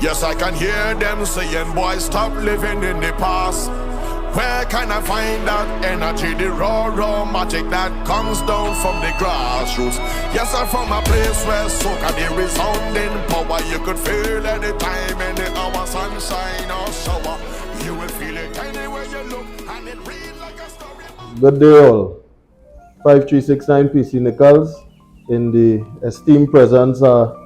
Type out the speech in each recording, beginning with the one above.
Yes, I can hear them saying, boy, stop living in the past. Where can I find that energy, the raw magic that comes down from the grassroots? Yes, I'm from a place where soca, the resounding power. You could feel any time, any hour, sunshine or shower. You will feel it anywhere you look, and it read like a story. Good day all. 5369 PC Nicholls in the esteemed presence of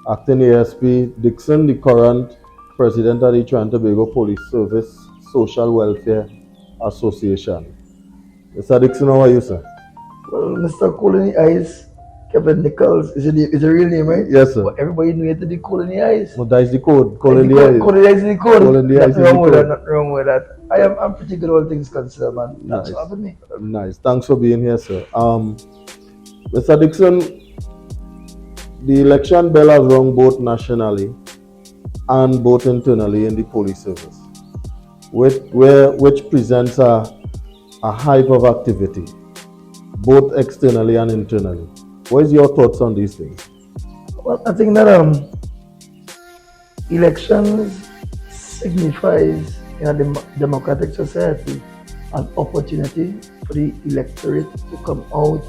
Acting ASP Dickson, the current President of the Trinidad and Tobago Police Service Social Welfare Association. Mr. Dickson, how are you, sir? Well, Mr. Colony Eyes, Kevin Nicholls is a real name, right? Yes, sir. But everybody knew it to the Colony Eyes. No, that is the code. Colony Eyes. Colony Eyes is the code. Colony Eyes is the code. Nothing wrong with that. I'm pretty good all things considered, man. Thanks for having me. Nice. Thanks for being here, sir. Mr. Dickson, the election bell has rung both nationally and both internally in the police service, which presents a hype of activity, both externally and internally. What is your thoughts on these things? Well, I think that elections signifies in a democratic society an opportunity for the electorate to come out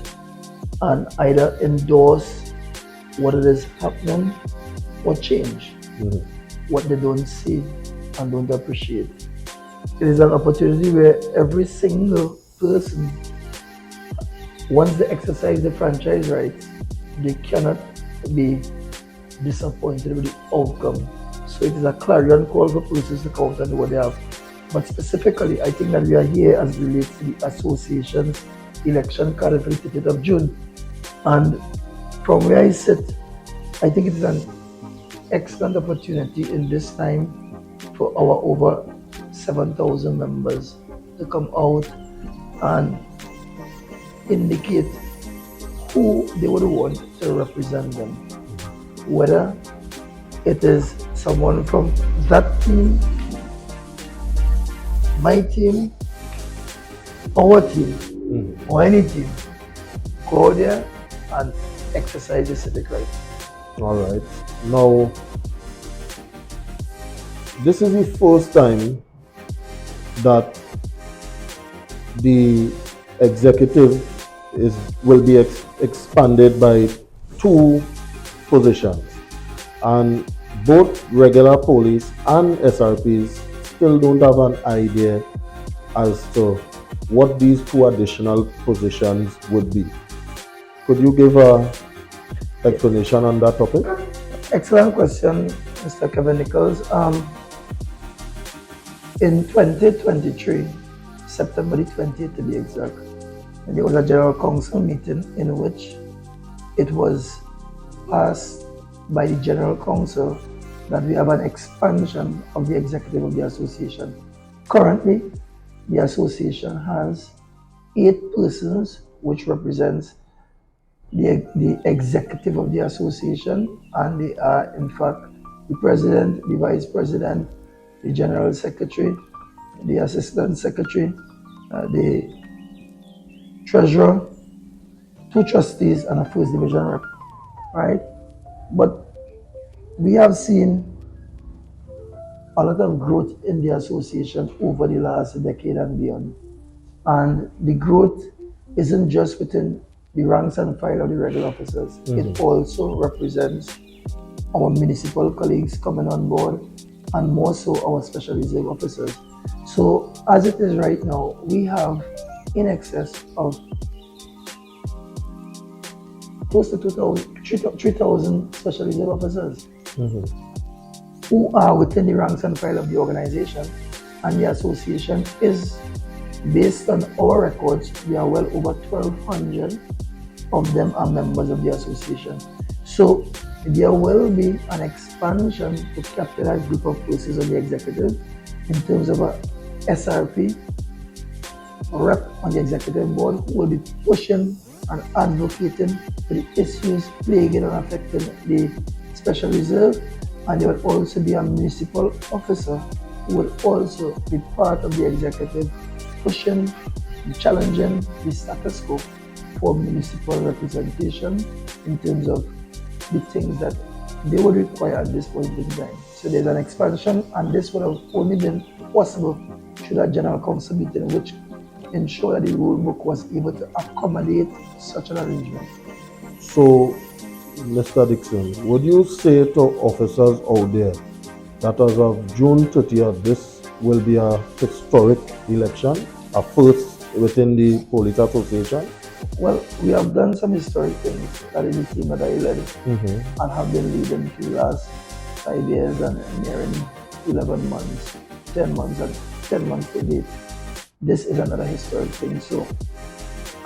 and either endorse what it is happening or change what they don't see and don't appreciate. It is an opportunity where every single person, once they exercise the franchise rights, they cannot be disappointed with the outcome. So it is a clarion call for persons to come out and do what they have. But specifically, I think that we are here as it relates to the association's election carried for the 30th of June. And from where I sit, I think it is an excellent opportunity in this time for our over 7,000 members to come out and indicate who they would want to represent them. Whether it is someone from that team, my team, our team, or any team, go there and exercise the civic right. All right. Now, this is the first time that the executive will be expanded by 2 positions, and both regular police and SRPs still don't have an idea as to what these 2 additional positions would be. Could you give an explanation on that topic? Excellent question, Mr. Kevin Nicholls. In 2023, September the 20th to be exact, there was a General Council meeting in which it was passed by the General Council that we have an expansion of the executive of the association. Currently, the association has 8 persons, which represents the executive of the association, and they are in fact the president, the vice president, the general secretary, the assistant secretary, the treasurer, 2 trustees, and a first division rep, right? But we have seen a lot of growth in the association over the last decade and beyond. And the growth isn't just within the ranks and file of the regular officers. It also represents our municipal colleagues coming on board, and more so our special reserve officers. So as it is right now, we have in excess of close to 3,000 special reserve officers who are within the ranks and file of the organization. And the association is, based on our records, we are well over 1,200 of them are members of the association. So there will be an expansion to capture that group of persons on the executive in terms of a SRP rep on the executive board who will be pushing and advocating for the issues plaguing and affecting the special reserve. And there will also be a municipal officer who will also be part of the executive pushing and challenging the status quo for municipal representation in terms of the things that they would require at this point in time. So there's an expansion, and this would have only been possible through that General Council meeting, which ensured that the rule book was able to accommodate such an arrangement. So, Mr. Dickson, would you say to officers out there that as of June 30th, this will be a historic election, a first within the Police Association? Well, we have done some historic things. That is the team that I led and have been leading for the last 5 years and nearing 11 months, 10 months, and 10 months to date. This is another historic thing. So,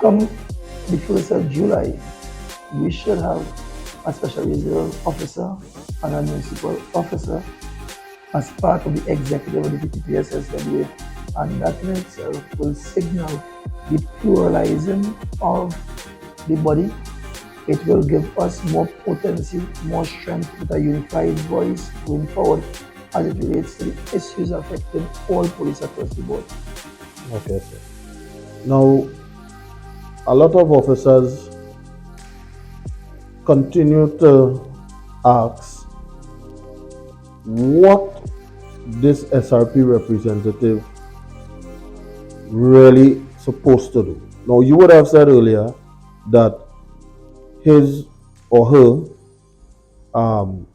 come the 1st of July, we should have a special reserve officer and a municipal officer as part of the executive of the PPSSWA, and that in itself will signal the pluralism of the body. It will give us more potency, more strength with a unified voice going forward as it relates to the issues affecting all police across the board. Okay, sir. Now, a lot of officers continue to ask what this SRP representative really supposed to do. Now, you would have said earlier that his or her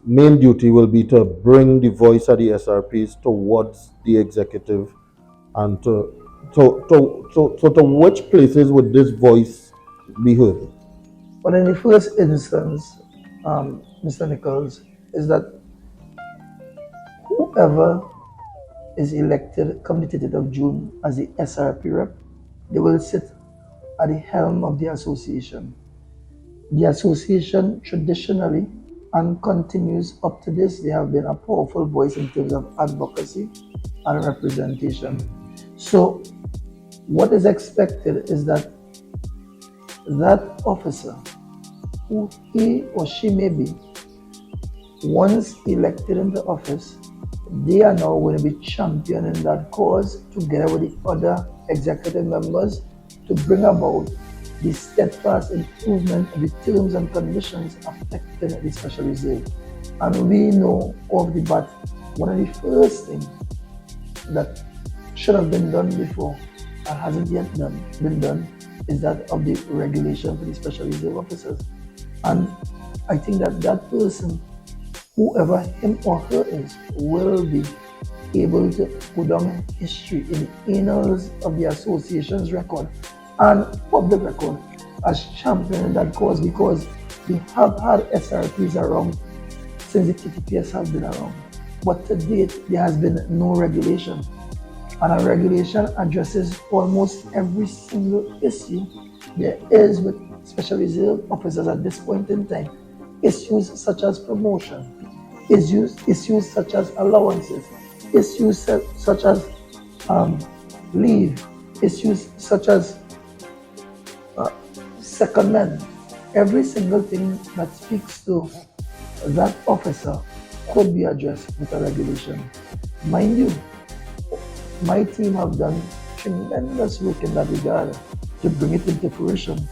main duty will be to bring the voice of the SRPs towards the executive, and to which places would this voice be heard? But in the first instance, Mr. Nicholls, is that whoever is elected come the 30th of June as the SRP rep, they will sit at the helm of the association. The association traditionally and continues up to this, they have been a powerful voice in terms of advocacy and representation. So what is expected is that that officer, who he or she may be, once elected into office, they are now going to be championing that cause together with the other executive members to bring about the steadfast improvement of the terms and conditions affecting the special reserve. And we know off the bat, one of the first things that should have been done before and hasn't yet been done is that of the regulation for the special reserve officers. And I think that that person, whoever him or her is, will be able to put down history in the annals of the association's record and public record as championing that cause, because we have had SRPs around since the TTPS have been around. But to date, there has been no regulation. And a regulation addresses almost every single issue there is with special reserve officers at this point in time. Issues such as promotion, issues such as allowances, issues such as leave, issues such as secondment. Every single thing that speaks to that officer could be addressed with a regulation. Mind you, my team have done tremendous work in that regard to bring it into fruition.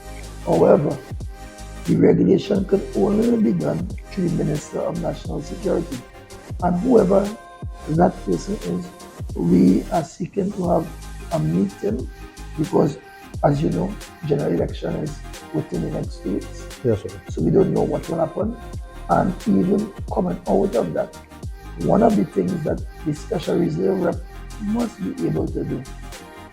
However, the regulation could only be done through the Minister of National Security. And whoever that person is, we are seeking to have a meeting, because, as you know, general election is within the next 2 weeks. Yes, sir. So we don't know what will happen. And even coming out of that, one of the things that the special reserve rep must be able to do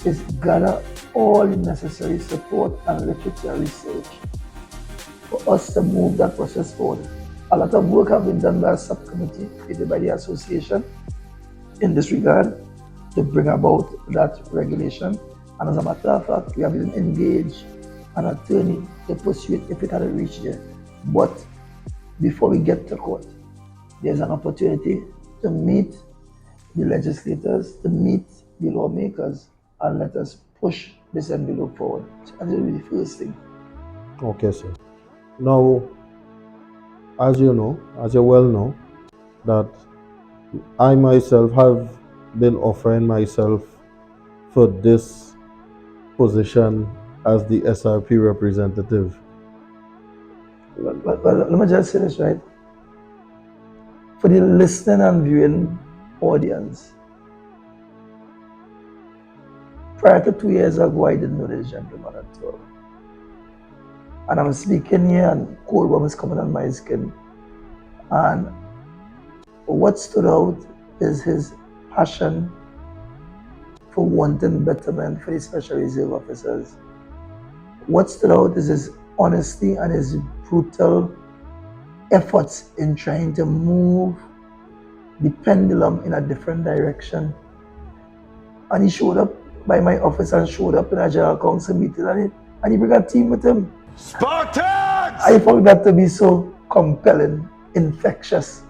is gather all the necessary support and literature research for us to move that process forward. A lot of work have been done by a subcommittee created by the association in this regard to bring about that regulation. And as a matter of fact, we have even engaged an attorney to pursue it if it had reached there. But before we get to court, there's an opportunity to meet the legislators, to meet the lawmakers, and let us push this envelope forward. So that will be the first thing. Okay, sir. Now, as you well know, that I myself have been offering myself for this position as the SRP representative. But let me just say this, right? For the listening and viewing audience, prior to 2 years ago, I didn't know this gentleman at all. And I'm speaking here and cold warm is coming on my skin. And what stood out is his passion for wanting betterment for the special reserve officers. What stood out is his honesty and his brutal efforts in trying to move the pendulum in a different direction. And he showed up by my office and showed up in a general council meeting and he brought a team with him. Spartans! I found that to be so compelling, infectious.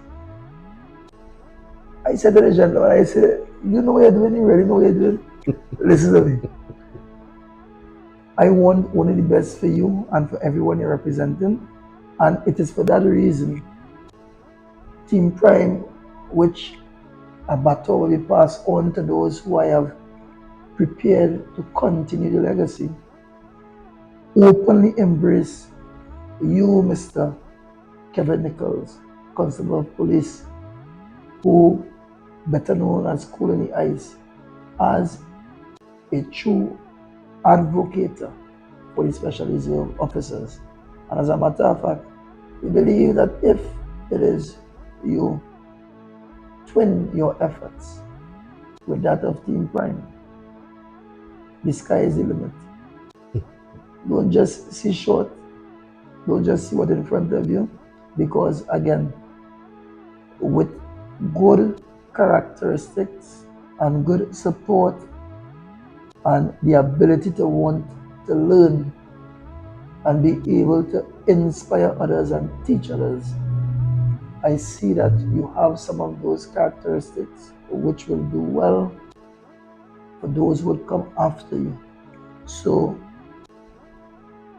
I said to the gentleman, I said, you know what you're doing, you really know what you're doing. Listen to me. I want only the best for you and for everyone you're representing. And it is for that reason, Team Prime, which a baton will be passed on to those who I have prepared to continue the legacy, openly embrace you, Mr. Kevin Nicholls, Constable of Police, who better known as Cool in the Ice, as a true advocate for the Special Reserve officers. And as a matter of fact, we believe that if it is you twin your efforts with that of Team Prime, the sky is the limit. Don't just see short, don't just see what's in front of you, because again, with good characteristics and good support and the ability to want to learn and be able to inspire others and teach others, I see that you have some of those characteristics which will do well for those who would come after you. So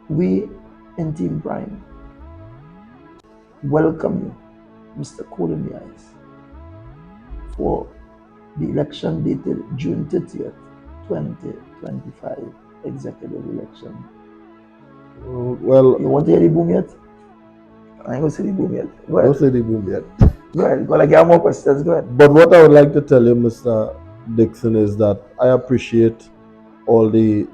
we in Team Prime welcome you, Mr. Cool in the Ice, for the election dated June 30th, 2025 executive election. Well, You want to hear the boom yet? I ain't gonna say the boom yet. Go ahead. don't say the boom yet. Go ahead. Go ahead. Get more questions. Go ahead. But what I would like to tell you, Mr. Dickson, is that I appreciate all the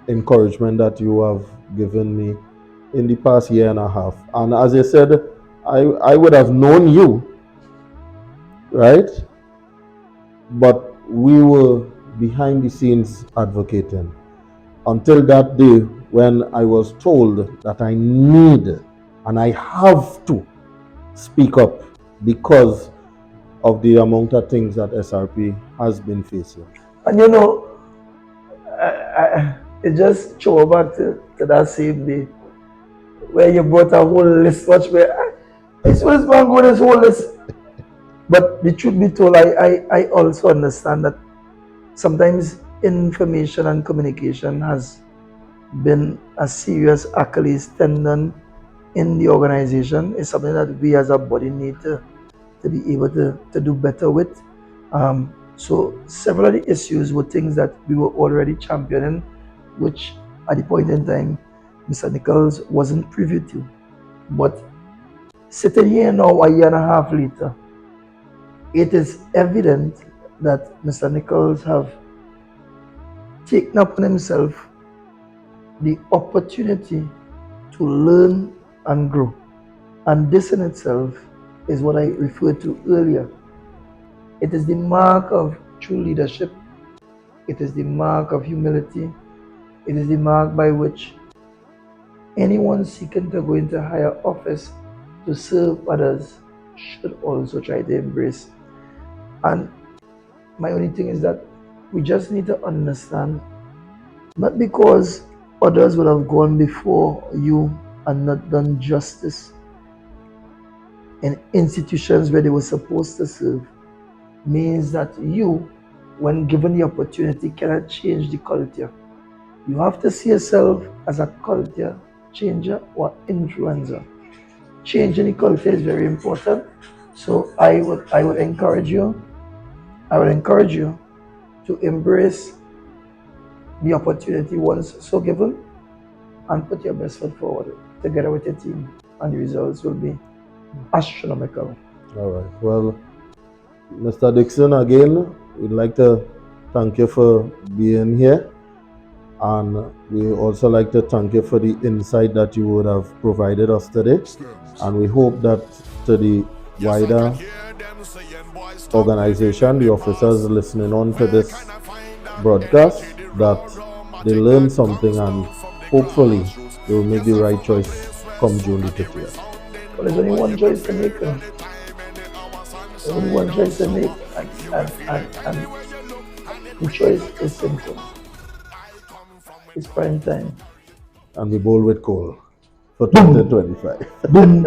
encouragement that you have given me in the past year and a half. And as I said, I would have known you, right? But we were behind the scenes advocating until that day when I was told that I need and I have to speak up because of the amount of things that SRP has been facing. And you know, it just throw back to that same day where you brought a whole list. Watch me. This was man go this whole list. But the truth be told, I also understand that sometimes information and communication has been a serious Achilles tendon in the organization. It's something that we as a body need to be able to do better with. So several of the issues were things that we were already championing, which at the point in time, Mr. Nicholls wasn't privy to. But sitting here now, a year and a half later, it is evident that Mr. Nicholls have taken upon himself the opportunity to learn and grow. And this in itself is what I referred to earlier. It is the mark of true leadership. It is the mark of humility. It is the mark by which anyone seeking to go into higher office to serve others should also try to embrace. And my only thing is that we just need to understand, not because others would have gone before you and not done justice in institutions where they were supposed to serve, means that you, when given the opportunity, cannot change the culture. You have to see yourself as a culture changer or influencer. Changing the culture is very important. So I would encourage you to embrace the opportunity once so given and put your best foot forward together with your team, and the results will be astronomical. All right. Well, Mr. Dickson, again, we'd like to thank you for being here. And we also like to thank you for the insight that you would have provided us today. And we hope that to the wider organization, the officers listening on to this broadcast, that they learn something and hopefully they will make the right choice come June the 30th. Well, there's only one choice to make. There's only one choice to make, and the choice is simple. It's prime time. And we bowl with coal for 2025. Boom.